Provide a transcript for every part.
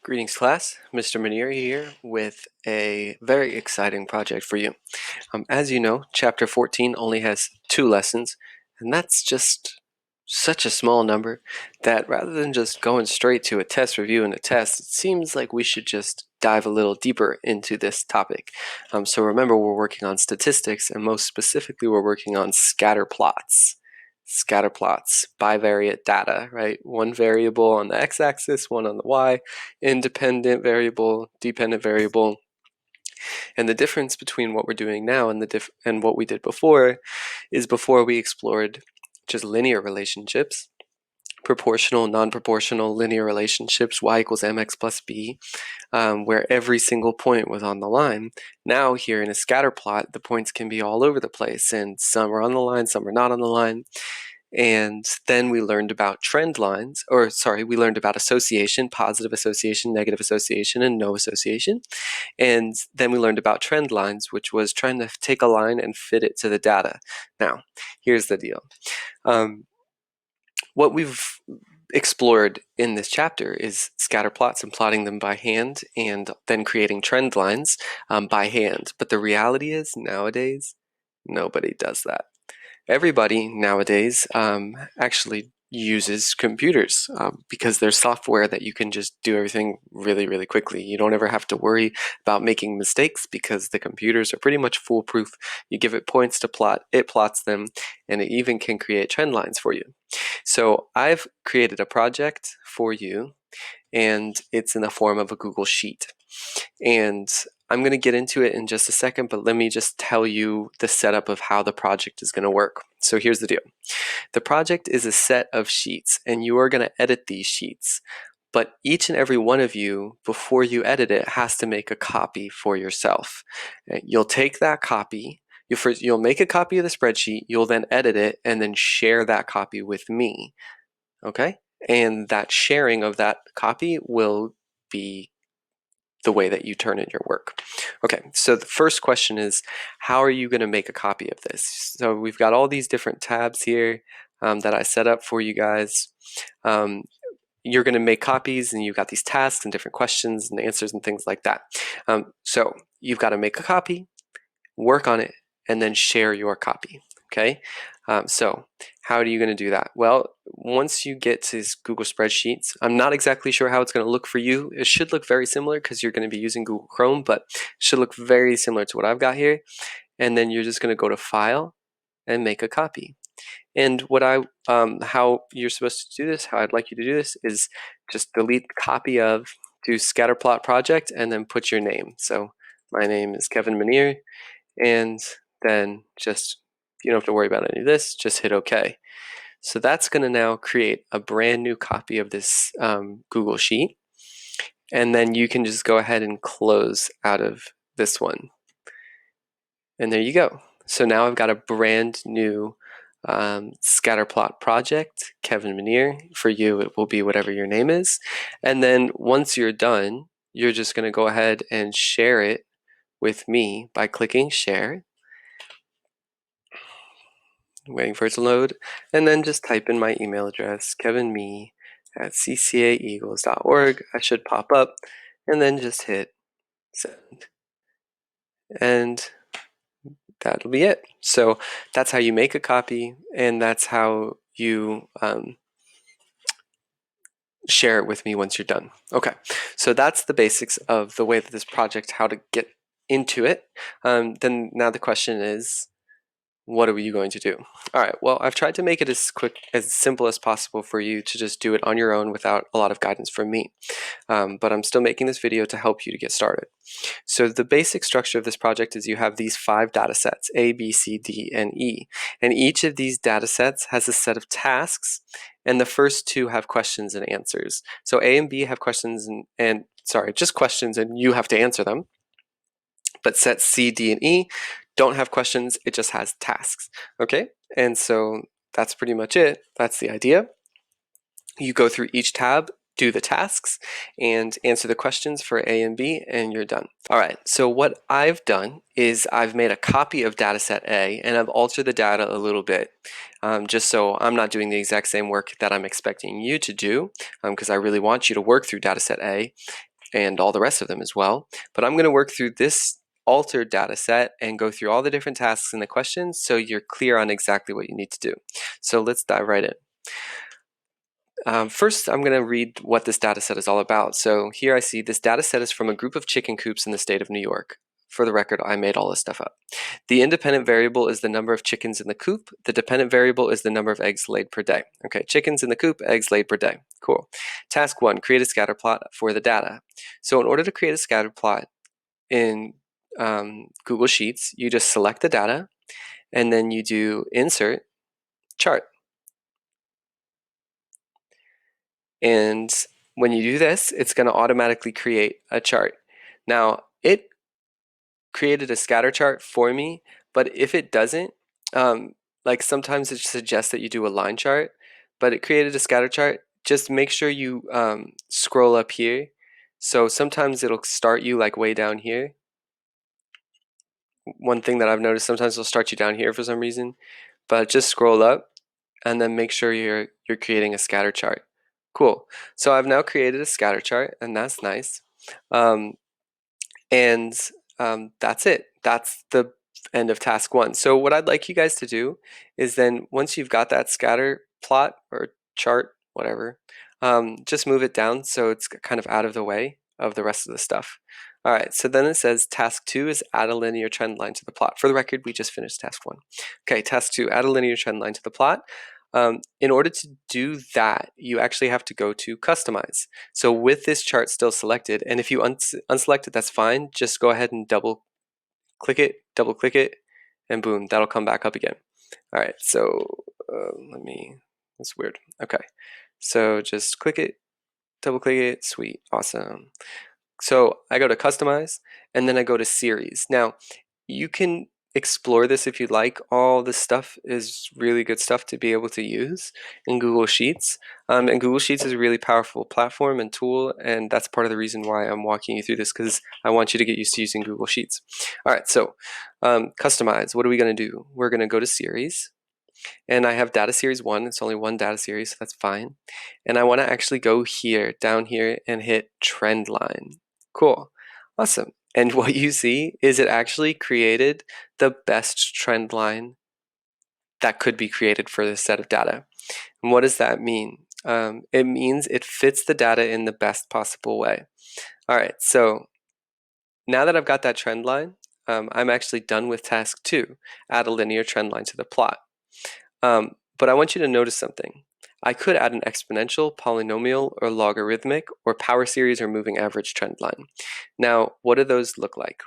Greetings class, Mr. Manier here with a very exciting project for you. As you know, chapter 14 only has 2 lessons, and that's just such a small number that rather than just going straight to a test review and a test, it seems like we should just dive a little deeper into this topic. So remember, we're working on statistics, and most specifically, we're working on scatter plots. Scatter plots, bivariate data, right? One variable on the x-axis, one on the y, independent variable, dependent variable. And the difference between what we're doing now and what we did before is before we explored just linear relationships, proportional, non-proportional linear relationships, y equals mx plus b, where every single point was on the line. Now here in a scatter plot, the points can be all over the place, and some are on the line, some are not on the line. And then we learned about trend lines, we learned about association, positive association, negative association, and no association. And then we learned about trend lines, which was trying to take a line and fit it to the data. Now, here's the deal. What we've explored in this chapter is scatter plots and plotting them by hand and then creating trend lines by hand. But the reality is nowadays, nobody does that. Everybody nowadays actually uses computers because there's software that you can just do everything really, really quickly. You don't ever have to worry about making mistakes because the computers are pretty much foolproof. You give it points to plot, it plots them, and it even can create trend lines for you. So I've created a project for you, and it's in the form of a Google Sheet. And I'm going to get into it in just a second, but let me just tell you the setup of how the project is going to work. So here's the deal. The project is a set of sheets, and you are going to edit these sheets. But each and every one of you, before you edit it, has to make a copy for yourself. You'll take that copy, you'll make a copy of the spreadsheet, you'll then edit it, and then share that copy with me. Okay? And that sharing of that copy will be the way that you turn in your work. Okay, so the first question is, how are you going to make a copy of this? So we've got all these different tabs here that I set up for you guys. You're going to make copies, and you've got these tasks and different questions and answers and things like that. So you've got to make a copy, work on it, and then share your copy. Okay, so how are you going to do that? Well, once you get to Google Spreadsheets, I'm not exactly sure how it's going to look for you. It should look very similar because you're going to be using Google Chrome, but it should look very similar to what I've got here. And then you're just going to go to File and make a copy. And how you're supposed to do this, how I'd like you to do this, is just delete copy of, do Scatterplot project, and then put your name. So my name is Kevin Manier, and then just, you don't have to worry about any of this, just hit OK. So that's going to now create a brand new copy of this Google Sheet. And then you can just go ahead and close out of this one. And there you go. So now I've got a brand new Scatterplot project, Kevin Manier. For you, it will be whatever your name is. And then once you're done, you're just going to go ahead and share it with me by clicking share. Waiting for it to load, and then just type in my email address, kevinme@ccaeagles.org. I should pop up, and then just hit send. And that'll be it. So that's how you make a copy, and that's how you share it with me once you're done. Okay, so that's the basics of the way that this project, how to get into it. Then now the question is, what are you going to do? All right, well, I've tried to make it as simple as possible for you to just do it on your own without a lot of guidance from me. But I'm still making this video to help you to get started. So the basic structure of this project is you have these 5 data sets, A, B, C, D, and E. And each of these data sets has a set of tasks, and the first 2 have questions and answers. So A and B have questions just questions, and you have to answer them. But sets C, D, and E don't have questions, it just has tasks, okay? And so that's pretty much it. That's the idea. You go through each tab, do the tasks, and answer the questions for A and B, and you're done. All right, so what I've done is I've made a copy of dataset A, and I've altered the data a little bit, just so I'm not doing the exact same work that I'm expecting you to do, because I really want you to work through dataset A. and all the rest of them as well. But I'm going to work through this altered data set and go through all the different tasks in the questions so you're clear on exactly what you need to do. So let's dive right in. First, I'm going to read what this data set is all about. So here I see this data set is from a group of chicken coops in the state of New York. For the record, I made all this stuff up. The independent variable is the number of chickens in the coop. The dependent variable is the number of eggs laid per day. Okay, chickens in the coop, eggs laid per day. Cool. Task 1, create a scatter plot for the data. So in order to create a scatter plot in Google Sheets, you just select the data, and then you do Insert, Chart. And when you do this, it's going to automatically create a chart. Now, it created a scatter chart for me, but if it doesn't, like sometimes it suggests that you do a line chart, but it created a scatter chart. Just make sure you scroll up here. So sometimes it'll start you like way down here. One thing that I've noticed, sometimes it'll start you down here for some reason, but just scroll up and then make sure you're creating a scatter chart. Cool. So I've now created a scatter chart, and that's nice. And that's it. That's the end of task 1. So what I'd like you guys to do is then once you've got that scatter plot or chart, whatever, just move it down so it's kind of out of the way of the rest of the stuff. All right, so then it says task 2 is add a linear trend line to the plot. For the record, we just finished task 1. Okay, task 2, add a linear trend line to the plot. In order to do that, you actually have to go to Customize. So with this chart still selected, and if you unselect it, that's fine. Just go ahead and double click it, and boom, that'll come back up again. All right, so that's weird. Okay, so just click it, double click it, sweet, awesome. So I go to Customize, and then I go to Series. Now, you can explore this if you'd like. All this stuff is really good stuff to be able to use in Google Sheets. And Google Sheets is a really powerful platform and tool, and that's part of the reason why I'm walking you through this, because I want you to get used to using Google Sheets. All right, so Customize, what are we going to do? We're going to go to Series, and I have data series 1. It's only one data series, so that's fine. And I want to actually go here, down here, and hit trend line. Cool, awesome. And what you see is it actually created the best trend line that could be created for this set of data. And what does that mean? It means it fits the data in the best possible way. All right, so now that I've got that trend line, I'm actually done with task 2, add a linear trend line to the plot. But I want you to notice something. I could add an exponential, polynomial, or logarithmic, or power series or moving average trend line. Now, what do those look like?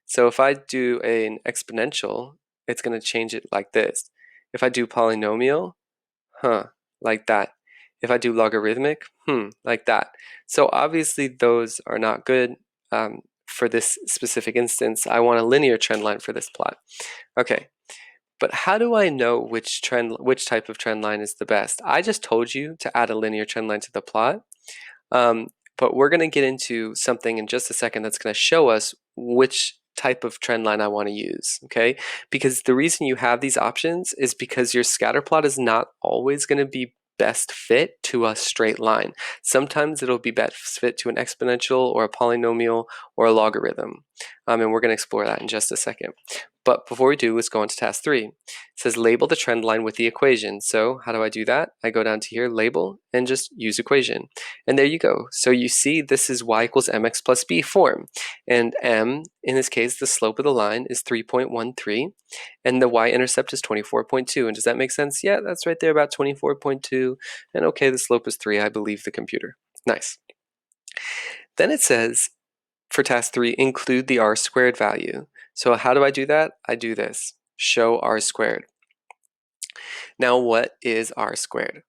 So if I do an exponential, it's going to change it like this. If I do polynomial, like that. If I do logarithmic, like that. So obviously those are not good for this specific instance. I want a linear trend line for this plot. Okay. But how do I know which type of trend line is the best? I just told you to add a linear trend line to the plot, but we're going to get into something in just a second that's going to show us which type of trend line I want to use, okay? Because the reason you have these options is because your scatter plot is not always going to be best fit to a straight line. Sometimes it'll be best fit to an exponential or a polynomial or a logarithm, and we're going to explore that in just a second. But before we do, let's go on to task 3. It says label the trend line with the equation. So how do I do that? I go down to here, label, and just use equation. And there you go. So you see this is y equals mx plus b form. And m, in this case, the slope of the line is 3.13, and the y-intercept is 24.2. And does that make sense? Yeah, that's right there, about 24.2. And okay, the slope is 3, I believe the computer. Nice. Then it says, for task 3, include the R-squared value. So how do I do that? I do this, show R-squared. Now what is R-squared?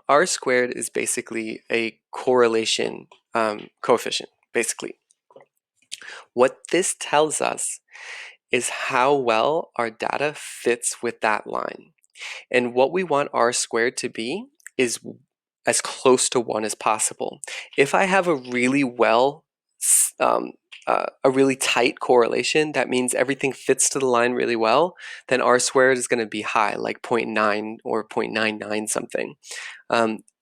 R-squared is basically a correlation coefficient, basically. What this tells us is how well our data fits with that line. And what we want R-squared to be is as close to 1 as possible. If I have a really a really tight correlation, that means everything fits to the line really well, then R-squared is going to be high, like 0.9 or 0.99 something.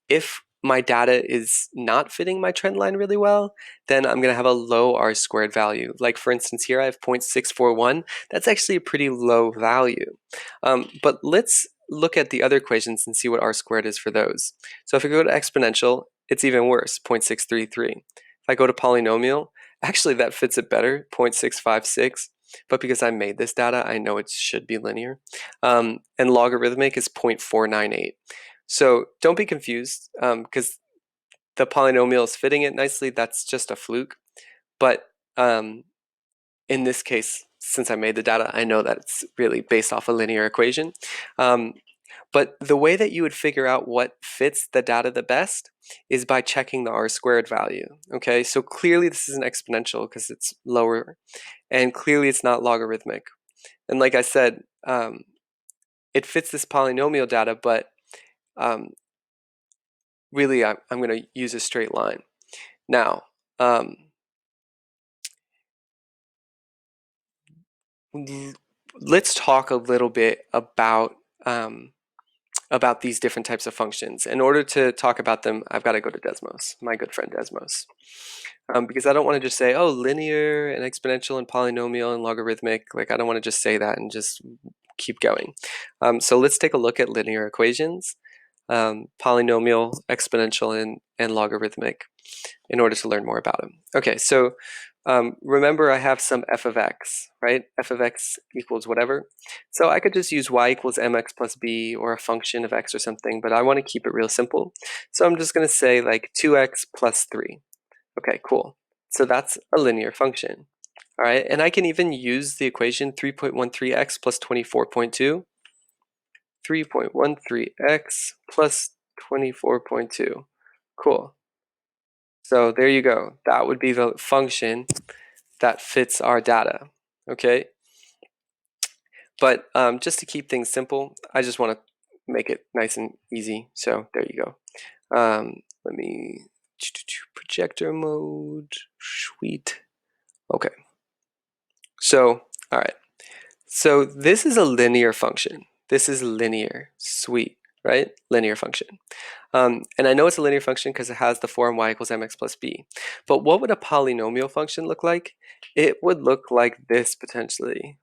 If my data is not fitting my trend line really well, then I'm going to have a low R-squared value. Like for instance here I have 0.641. That's actually a pretty low value. But let's look at the other equations and see what R-squared is for those. So if I go to exponential, it's even worse, 0.633. If I go to polynomial, actually that fits it better, 0.656. But because I made this data, I know it should be linear. And logarithmic is 0.498. So don't be confused, because the polynomial is fitting it nicely. That's just a fluke. But in this case, since I made the data, I know that it's really based off a linear equation. But the way that you would figure out what fits the data the best is by checking the R-squared value. Okay, so clearly this is an exponential because it's lower, and clearly it's not logarithmic. And like I said, it fits this polynomial data, but really I'm going to use a straight line. Now, let's talk a little bit about these different types of functions. In order to talk about them, I've got to go to Desmos, my good friend Desmos. Because I don't want to just say, oh, linear and exponential and polynomial and logarithmic. Like, I don't want to just say that and just keep going. So let's take a look at linear equations, polynomial, exponential, and logarithmic in order to learn more about them. Okay, so remember I have some f of x, right? F of x equals whatever. So I could just use y equals mx plus b or a function of x or something, but I want to keep it real simple. So I'm just going to say like 2x plus 3. Okay, cool. So that's a linear function. All right, and I can even use the equation 3.13x plus 24.2. 3.13x plus 24.2. Cool. So there you go. That would be the function that fits our data, okay? But just to keep things simple, I just want to make it nice and easy. So there you go. Let me projector mode. Sweet. Okay. So, all right. So this is a linear function. This is linear. Sweet, right? Linear function. And I know it's a linear function because it has the form y equals mx plus b. But what would a polynomial function look like? It would look like this potentially.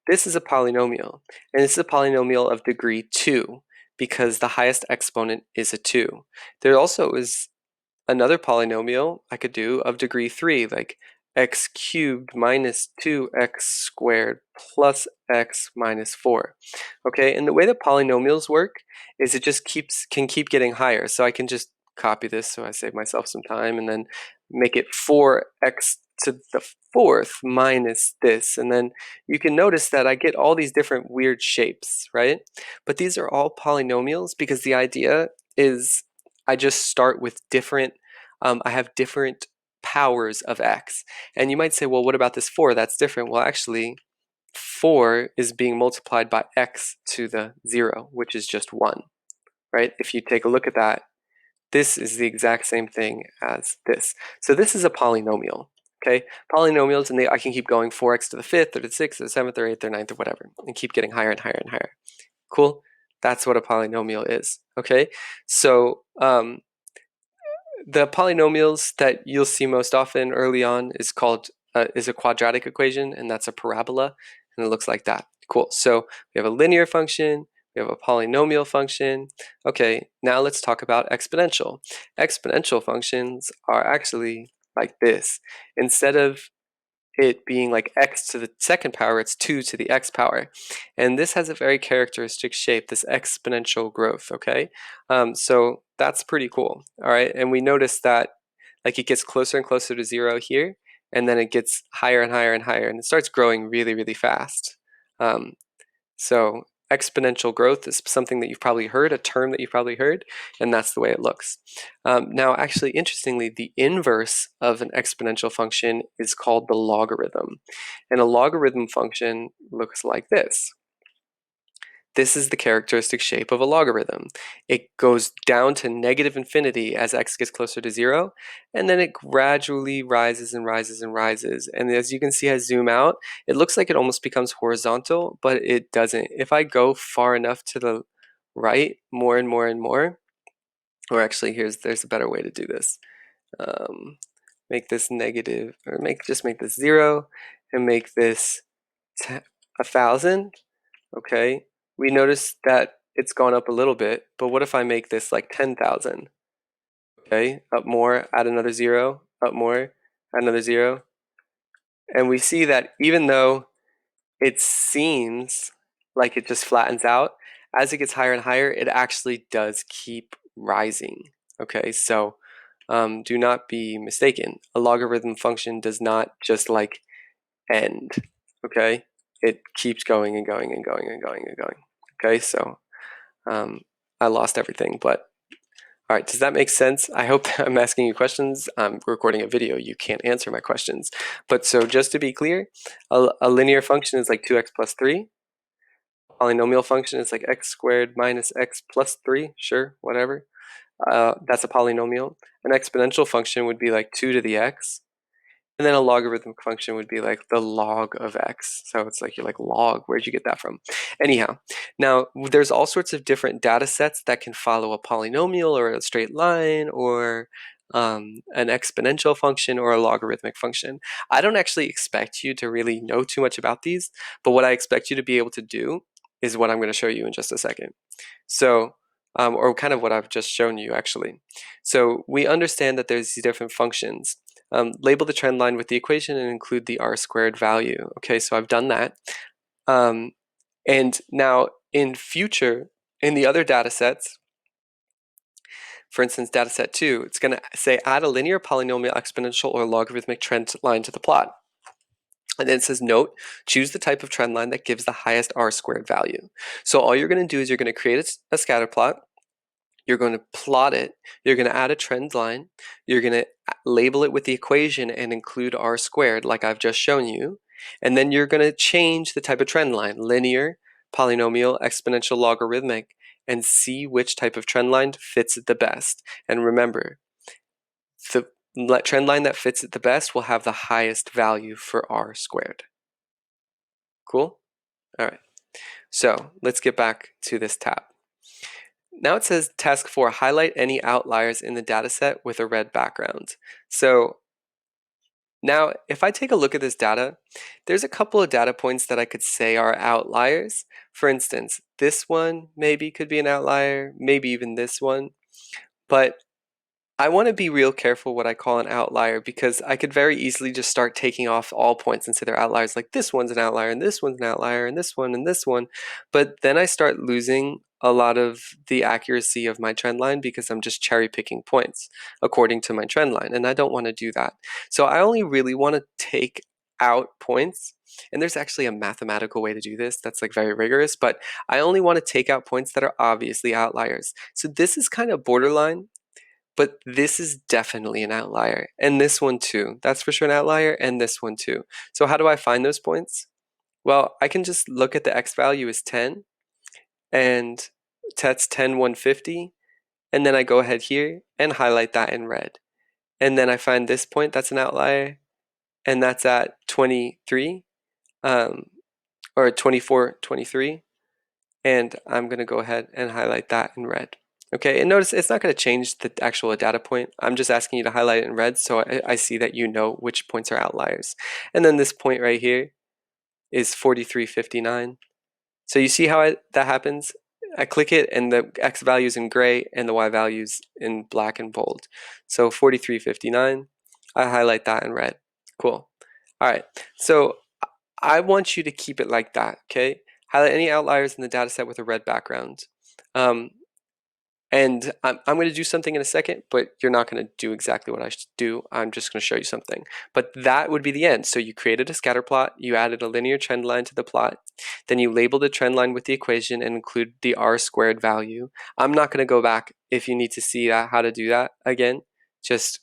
This is a polynomial, and this is a polynomial of degree 2 because the highest exponent is a 2. There also is another polynomial I could do of degree 3, like x cubed minus 2x squared plus x minus 4. Okay, and the way that polynomials work is it just can keep getting higher. So I can just copy this so I save myself some time and then make it 4x to the fourth minus this. And then you can notice that I get all these different weird shapes, right? But these are all polynomials because the idea is I just start with different, I have different powers of x. And you might say, well, what about this 4? That's different. Well, actually, 4 is being multiplied by x to the 0, which is just 1, right? If you take a look at that, this is the exact same thing as this. So this is a polynomial, okay? Polynomials, and I can keep going 4x to the 5th or the 6th or the 7th or 8th or 9th or whatever, and keep getting higher and higher and higher. Cool? That's what a polynomial is, okay? So the polynomials that you'll see most often early on is a quadratic equation, and that's a parabola, and it looks like that. Cool. So we have a linear function, we have a polynomial function. Okay, now let's talk about exponential. Exponential functions are actually like this. Instead of it being like x to the second power, it's 2 to the x power. And this has a very characteristic shape, this exponential growth, okay? So that's pretty cool, all right? And we notice that like it gets closer and closer to 0 here, and then it gets higher and higher and higher, and it starts growing really, really fast. So exponential growth is something that you've probably heard, a term that you've probably heard, and that's the way it looks. Now, actually, interestingly, the inverse of an exponential function is called the logarithm. And a logarithm function looks like this. This is the characteristic shape of a logarithm. It goes down to negative infinity as x gets closer to 0, and then it gradually rises and rises and rises. And as you can see, as I zoom out, it looks like it almost becomes horizontal, but it doesn't. If I go far enough to the right, more and more and more, Or actually, there's a better way to do this. Make this negative, or just make this 0, and make this 1,000. Okay, we notice that it's gone up a little bit, but what if I make this like 10,000? Okay, up more, add another 0, up more, add another 0. And we see that even though it seems like it just flattens out, as it gets higher and higher, it actually does keep rising. Okay, so do not be mistaken. A logarithm function does not just like end. Okay, it keeps going and going and going and going and going. Okay, so I lost everything, but all right, does that make sense? I hope I'm asking you questions. I'm recording a video. You can't answer my questions. But so just to be clear, a linear function is like 2x plus 3. Polynomial function is like x squared minus x plus 3. Sure, whatever. That's a polynomial. An exponential function would be like 2 to the x. And then a logarithmic function would be like the log of x. So it's like, you're like, log, where'd you get that from? Anyhow, now there's all sorts of different data sets that can follow a polynomial or a straight line or an exponential function or a logarithmic function. I don't actually expect you to really know too much about these, but what I expect you to be able to do is what I'm going to show you in just a second. So, or kind of what I've just shown you actually. So we understand that there's these different functions. Label the trend line with the equation and include the R² value. Okay, so I've done that. And now in the other data sets, for instance, data set 2, it's going to say add a linear, polynomial, exponential, or logarithmic trend line to the plot. And then it says, note, choose the type of trend line that gives the highest R² value. So all you're going to do is you're going to create a scatter plot. You're going to plot it, you're going to add a trend line, you're going to label it with the equation and include R² like I've just shown you, and then you're going to change the type of trend line, linear, polynomial, exponential, logarithmic, and see which type of trend line fits it the best. And remember, the trend line that fits it the best will have the highest value for R². Cool? All right, so let's get back to this tab. Now it says task 4, highlight any outliers in the dataset with a red background. So now if I take a look at this data, there's a couple of data points that I could say are outliers. For instance, this one maybe could be an outlier, maybe even this one. But I want to be real careful what I call an outlier because I could very easily just start taking off all points and say they're outliers, like this one's an outlier and this one's an outlier and this one and this one. But then I start losing a lot of the accuracy of my trend line because I'm just cherry picking points according to my trend line, and I don't want to do that. So I only really want to take out points, and there's actually a mathematical way to do this that's like very rigorous, but I only want to take out points that are obviously outliers. So this is kind of borderline, but this is definitely an outlier. And this one too. That's for sure an outlier, and this one too. So how do I find those points? Well, I can just look at the x value is 10, and that's 10, 150. And then I go ahead here and highlight that in red. And then I find this point, that's an outlier, and that's at 23, or 24, 23. And I'm going to go ahead and highlight that in red. Okay, and notice it's not going to change the actual data point. I'm just asking you to highlight it in red so I see that you know which points are outliers. And then this point right here is 4359. So you see how that happens? I click it and the x value is in gray and the y value is in black and bold. So 4359, I highlight that in red. Cool. All right, so I want you to keep it like that, okay? Highlight any outliers in the data set with a red background. And I'm going to do something in a second, but you're not going to do exactly what I should do. I'm just going to show you something. But that would be the end. So you created a scatter plot, you added a linear trend line to the plot, then you labeled the trend line with the equation and include the R² value. I'm not going to go back if you need to see how to do that again. Just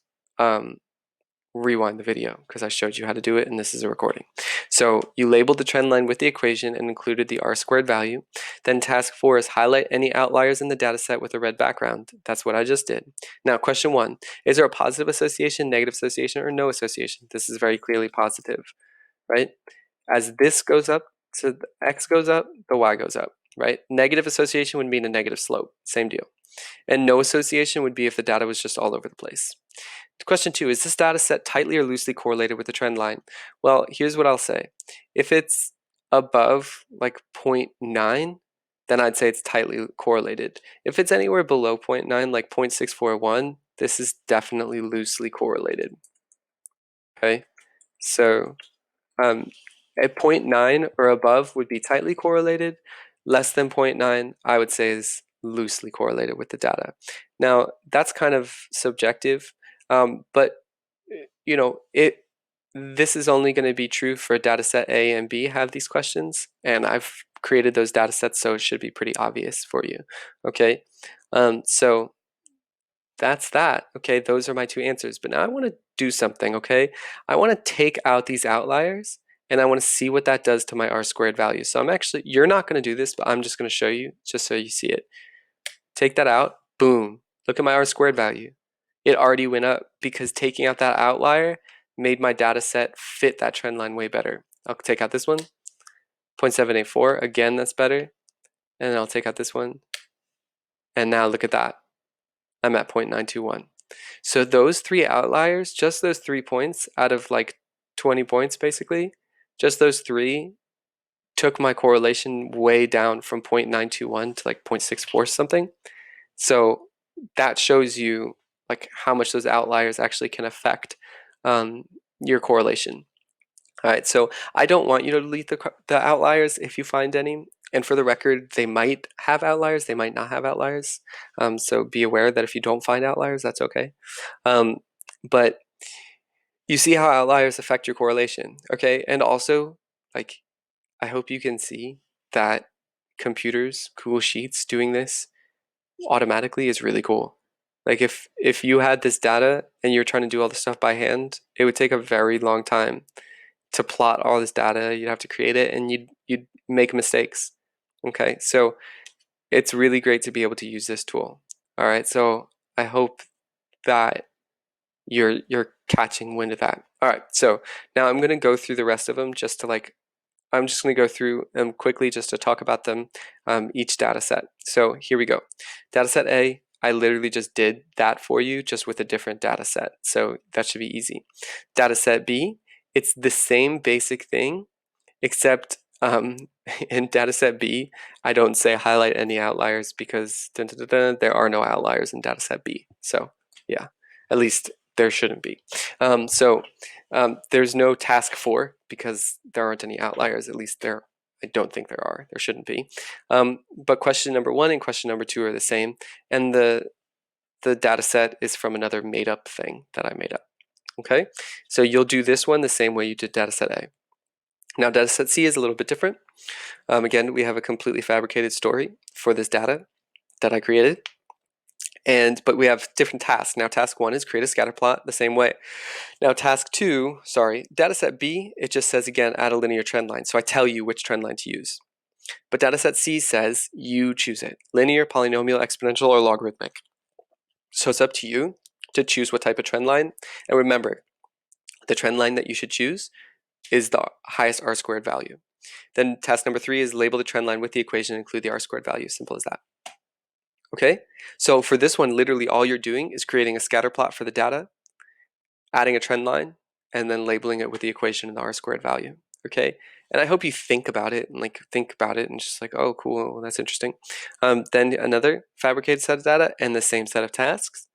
rewind the video because I showed you how to do it and this is a recording. So you labeled the trend line with the equation and included the R² value. Then task 4 is highlight any outliers in the dataset with a red background. That's what I just did. Now question 1, is there a positive association, negative association, or no association? This is very clearly positive, right? As this goes up, so the x goes up, the y goes up, right? Negative association would mean a negative slope, same deal. And no association would be if the data was just all over the place. Question 2, is this data set tightly or loosely correlated with the trend line? Well, here's what I'll say. If it's above like 0.9, then I'd say it's tightly correlated. If it's anywhere below 0.9, like 0.641, this is definitely loosely correlated. Okay, so at 0.9 or above would be tightly correlated. Less than 0.9, I would say, is loosely correlated with the data. Now, that's kind of subjective, but you know, this is only going to be true for data set A and B have these questions, and I've created those data sets, so it should be pretty obvious for you. Okay, so that's that. Okay, those are my two answers. But now I want to do something, okay? I want to take out these outliers and I want to see what that does to my R-squared value. So I'm actually, you're not going to do this, but I'm just going to show you just so you see it. Take that out, boom. Look at my R-squared value. It already went up because taking out that outlier made my data set fit that trend line way better. I'll take out this one, 0.784. Again, that's better. And I'll take out this one. And now look at that. I'm at 0.921. So those three outliers, just those 3 points out of like 20 points basically, just those three took my correlation way down from 0.921 to like 0.64 something. So that shows you like how much those outliers actually can affect your correlation. All right, so I don't want you to delete the outliers if you find any. And for the record, they might have outliers, they might not have outliers. So be aware that if you don't find outliers, that's okay. But you see how outliers affect your correlation, okay? And also, like, I hope you can see that computers, Google Sheets doing this automatically is really cool. Like if you had this data and you're trying to do all this stuff by hand, it would take a very long time to plot all this data. You'd have to create it and you'd make mistakes. Okay, so it's really great to be able to use this tool. All right, so I hope that you're catching wind of that. All right, so now I'm going to go through the rest of them just to like, I'm just going to go through them quickly just to talk about them, each data set. So here we go. Data set A, I literally just did that for you just with a different data set. So that should be easy. Data set B, it's the same basic thing, except in dataset B, I don't say highlight any outliers because there are no outliers in dataset B. So yeah, at least there shouldn't be. There's no task 4 because there aren't any outliers. At least there, I don't think there are. There shouldn't be. But question number 1 and question number 2 are the same, and the data set is from another made up thing that I made up. Okay, so you'll do this one the same way you did dataset A. Now dataset C is a little bit different. Again, we have a completely fabricated story for this data that I created. But we have different tasks. Now task 1 is create a scatter plot the same way. Now task 2, dataset B, it just says again add a linear trend line. So I tell you which trend line to use. But dataset C says you choose it. Linear, polynomial, exponential, or logarithmic. So it's up to you to choose what type of trend line. And remember, the trend line that you should choose is the highest R-squared value. Then task number 3 is label the trend line with the equation and include the R-squared value. Simple as that. Okay, so for this one, literally all you're doing is creating a scatter plot for the data, adding a trend line, and then labeling it with the equation and the R-squared value. Okay, and I hope you think about it and just like, oh, cool, well, that's interesting. Then another fabricated set of data and the same set of tasks,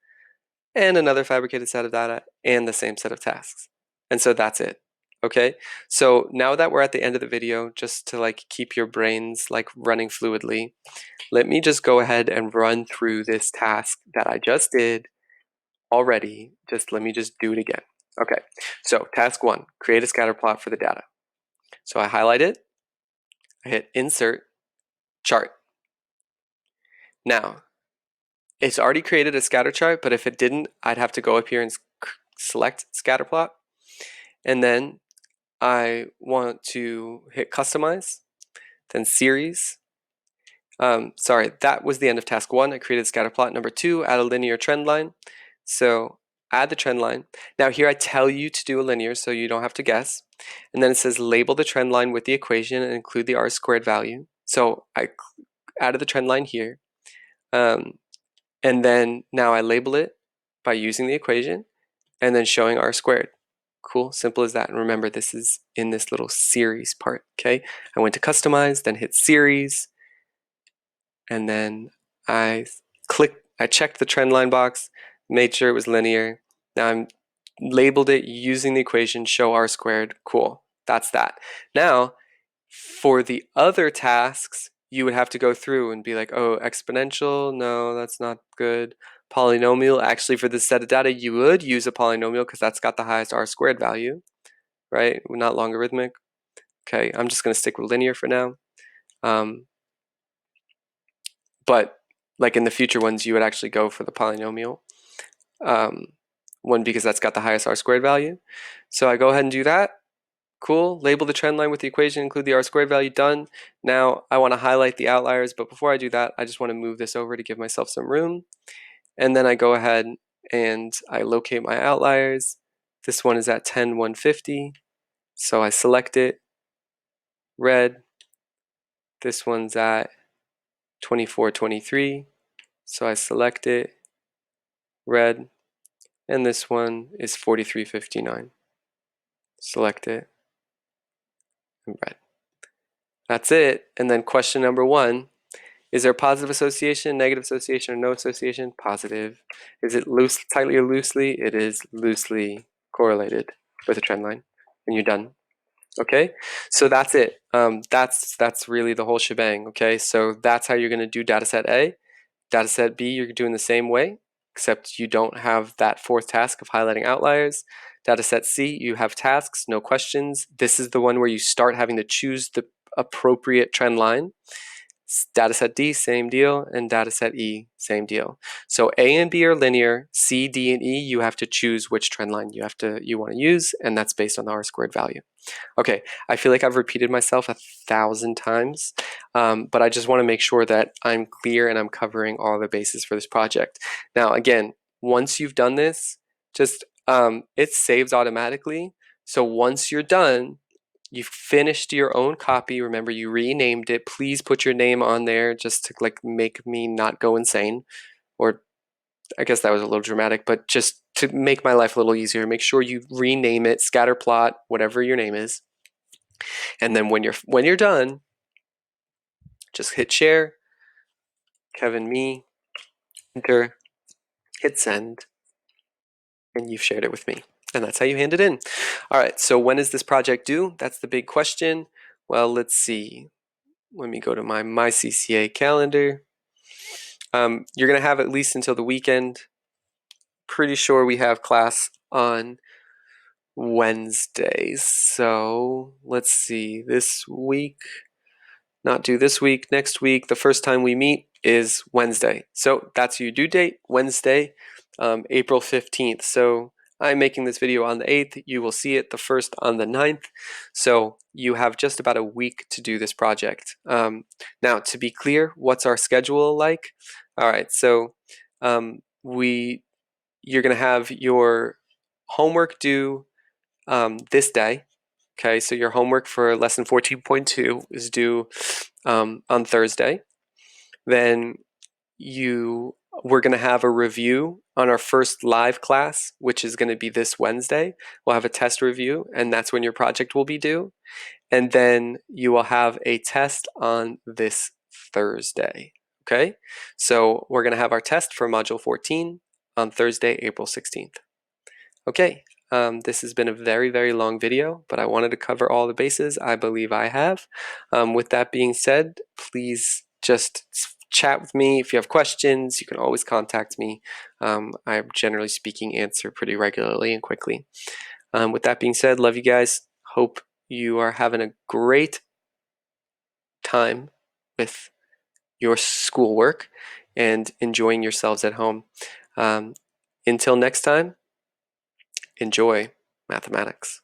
and another fabricated set of data and the same set of tasks. And so that's it. Okay, so now that we're at the end of the video, just to like keep your brains like running fluidly, let me just go ahead and run through this task that I just did already. Let me just do it again. Okay, so task 1, create a scatter plot for the data. So I highlight it, I hit insert, chart. Now, it's already created a scatter chart, but if it didn't, I'd have to go up here and select scatter plot. And then I want to hit customize, then series. That was the end of task 1. I created scatter plot. Number 2, add a linear trend line. So add the trend line. Now here I tell you to do a linear so you don't have to guess. And then it says label the trend line with the equation and include the R-squared value. So I added the trend line here. And then now I label it by using the equation and then showing R squared. Cool, simple as that. And remember, this is in this little series part, okay? I went to customize, then hit series, and then I checked the trend line box, made sure it was linear. Now I'm labeled it using the equation show R squared. Cool, that's that. Now, for the other tasks, you would have to go through and be like, oh, exponential, no, that's not good. Polynomial, actually for this set of data, you would use a polynomial because that's got the highest R squared value, right? Not logarithmic. Okay, I'm just gonna stick with linear for now. But like in the future ones, you would actually go for the polynomial one because that's got the highest R squared value. So I go ahead and do that. Cool, label the trend line with the equation, include the R squared value, done. Now I wanna highlight the outliers, but before I do that, I just wanna move this over to give myself some room. And then I go ahead and I locate my outliers. This one is at 10, 150. So I select it, red. This one's at 24, 23. So I select it, red. And this one is 43.59. Select it, and red. That's it. And then question number 1, is there positive association, negative association, or no association? Positive. Is it loose, tightly or loosely? It is loosely correlated with a trend line. And you're done. Okay, so that's it. That's really the whole shebang. Okay, so that's how you're going to do data set A. Data set B, you're doing the same way, except you don't have that fourth task of highlighting outliers. Data set C, you have tasks, no questions. This is the one where you start having to choose the appropriate trend line. Data set D, same deal, and data set E, same deal. So A and B are linear. C, D, and E, you have to choose which trend line you want to use, and that's based on the R squared value. Okay, I feel like I've repeated myself 1,000 times, but I just want to make sure that I'm clear and I'm covering all the bases for this project. Now, again, once you've done this, just it saves automatically. So once you're done, you've finished your own copy. Remember, you renamed it. Please put your name on there just to like make me not go insane. Or I guess that was a little dramatic, but just to make my life a little easier, make sure you rename it Scatterplot, whatever your name is. And then when you're done, just hit share, Kevin me, enter, hit send, and you've shared it with me. And that's how you hand it in. All right, so when is this project due? That's the big question. Well, let's see. Let me go to my MyCCA calendar. You're gonna have at least until the weekend. Pretty sure we have class on Wednesday. So let's see, this week, not due this week, next week, the first time we meet is Wednesday. So that's your due date, Wednesday, April 15th. So I'm making this video on the 8th. You will see it the first on the 9th. So you have just about a week to do this project. Now, to be clear, what's our schedule like? All right, so you're going to have your homework due this day. Okay, so your homework for lesson 14.2 is due on Thursday. Then we're going to have a review on our first live class, which is going to be this Wednesday. We'll have a test review, and that's when your project will be due. And then you will have a test on this Thursday. Okay, so we're going to have our test for module 14 on Thursday, April 16th. Okay, this has been a very, very long video, but I wanted to cover all the bases. I believe I have. With that being said, please just chat with me. If you have questions, you can always contact me. I, generally speaking, answer pretty regularly and quickly. With that being said, love you guys. Hope you are having a great time with your schoolwork and enjoying yourselves at home. Until next time, enjoy mathematics.